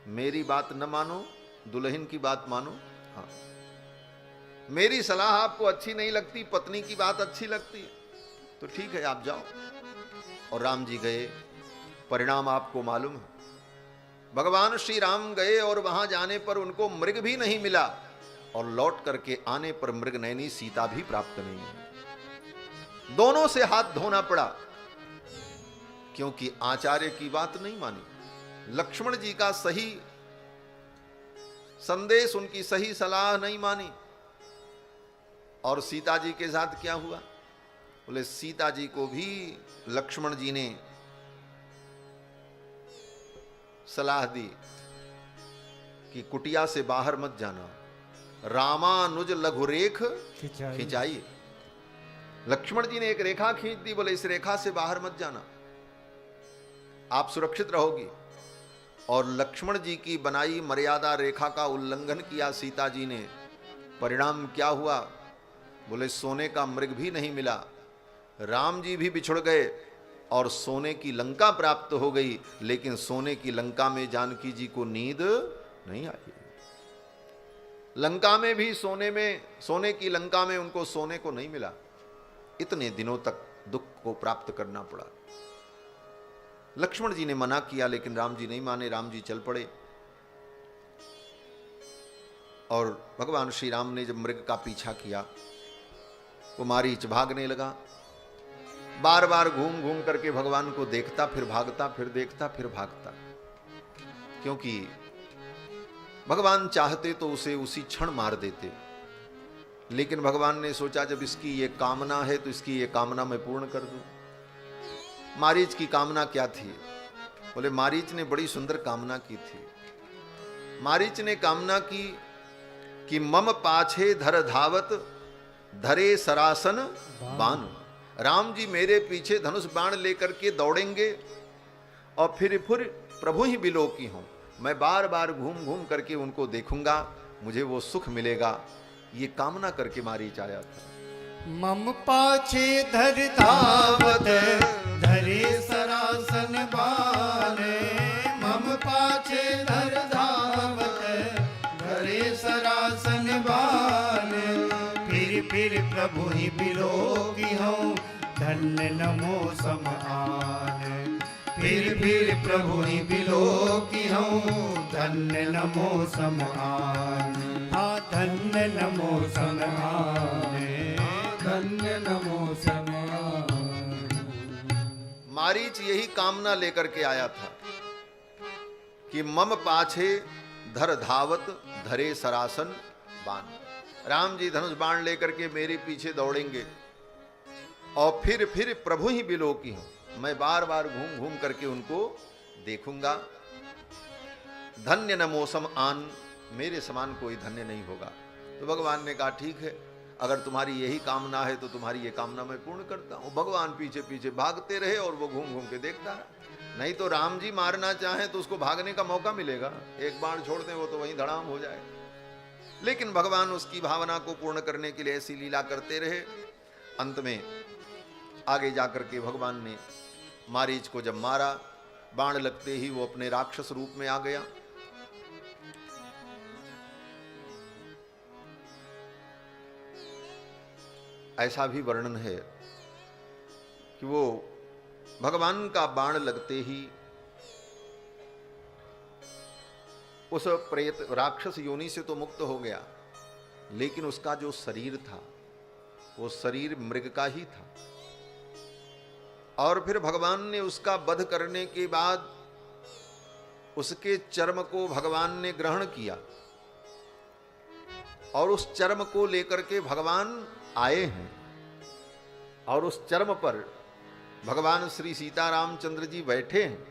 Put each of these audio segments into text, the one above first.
मेरी बात न मानो, दुल्हन की बात मानो। हाँ, मेरी सलाह आपको अच्छी नहीं लगती, पत्नी की बात अच्छी लगती है, तो ठीक है आप जाओ। और राम जी गए। परिणाम आपको मालूम है, भगवान श्री राम गए और वहां जाने पर उनको मृग भी नहीं मिला, और लौट करके आने पर मृग नयनी सीता भी प्राप्त नहीं हुई। दोनों से हाथ धोना पड़ा, क्योंकि आचार्य की बात नहीं मानी, लक्ष्मण जी का सही संदेश, उनकी सही सलाह नहीं मानी। और सीता जी के साथ क्या हुआ? बोले सीता जी को भी लक्ष्मण जी ने सलाह दी कि कुटिया से बाहर मत जाना, रामानुज लघुरेख खिंचाइए। लक्ष्मण जी ने एक रेखा खींच दी, बोले इस रेखा से बाहर मत जाना, आप सुरक्षित रहोगी। और लक्ष्मण जी की बनाई मर्यादा रेखा का उल्लंघन किया सीता जी ने। परिणाम क्या हुआ? बोले सोने का मृग भी नहीं मिला, राम जी भी बिछुड़ गए और सोने की लंका प्राप्त हो गई, लेकिन सोने की लंका में जानकी जी को नींद नहीं आई। लंका में भी सोने की लंका में उनको सोने को नहीं मिला। इतने दिनों तक दुख को प्राप्त करना पड़ा। लक्ष्मण जी ने मना किया, लेकिन राम जी नहीं माने, राम जी चल पड़े। और भगवान श्री राम ने जब मृग का पीछा किया, वो मारीच भागने लगा। बार बार घूम घूम करके भगवान को देखता, फिर भागता, फिर देखता, फिर भागता, क्योंकि भगवान चाहते तो उसे उसी क्षण मार देते। लेकिन भगवान ने सोचा जब इसकी ये कामना है तो इसकी ये कामना मैं पूर्ण कर दूं। मारीच की कामना क्या थी? बोले मारीच ने बड़ी सुंदर कामना की थी। मारीच ने कामना की कि मम पाछे धर धावत धरे सरासन बाण। राम जी मेरे पीछे धनुष बाण लेकर के दौड़ेंगे और फिर प्रभु ही बिलोकी हों, मैं बार बार घूम घूम करके उनको देखूंगा, मुझे वो सुख मिलेगा। ये कामना करके मारीच आया था। मम पाछे धर धावत धरे सरासन बाण, मम पाछे धर धावत धरे सरासन बाण। फिर प्रभु ही बिलोकी हूँ, धन्य नमो सम आन। फिर प्रभु ही बिलोकी हूँ, धन्य नमो सम आन। हाँ धन्य नमो सम आन, धन्य नमो सम आन। मारीच यही कामना लेकर के आया था कि मम पाछे धर धावत धरे सरासन बाण। राम जी धनुष बाण लेकर के मेरे पीछे दौड़ेंगे और फिर प्रभु ही बिलोकी हूं, मैं बार बार घूम घूम करके उनको देखूंगा। धन्य न मौसम आन, मेरे समान कोई धन्य नहीं होगा। तो भगवान ने कहा ठीक है, अगर तुम्हारी यही कामना है तो तुम्हारी ये कामना मैं पूर्ण करता हूं। भगवान पीछे पीछे भागते रहे और वो घूम घूम के देखता है। नहीं तो राम जी मारना चाहें तो उसको भागने का मौका मिलेगा, एक बाण छोड़ दें वो तो वहीं धड़ाम हो जाए। लेकिन भगवान उसकी भावना को पूर्ण करने के लिए ऐसी लीला करते रहे। अंत में आगे जाकर के भगवान ने मारीच को जब मारा, बाण लगते ही वो अपने राक्षस रूप में आ गया। ऐसा भी वर्णन है कि वो भगवान का बाण लगते ही उस प्रेत राक्षस योनि से तो मुक्त हो गया, लेकिन उसका जो शरीर था वो शरीर मृग का ही था। और फिर भगवान ने उसका वध करने के बाद उसके चर्म को भगवान ने ग्रहण किया और उस चर्म को लेकर के भगवान आए हैं। और उस चर्म पर भगवान श्री सीतारामचंद्र जी बैठे हैं।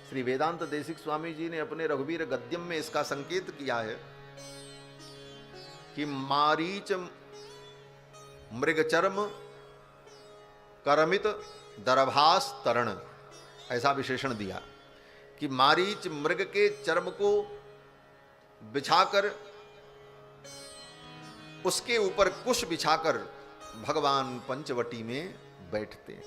श्री वेदांत देशिक स्वामी जी ने अपने रघुवीर गद्यम में इसका संकेत किया है कि मारीच मृगचर्म करमित दरभास तरण, ऐसा विशेषण दिया कि मारीच मृग के चर्म को बिछाकर उसके ऊपर कुश बिछाकर भगवान पंचवटी में बैठते हैं।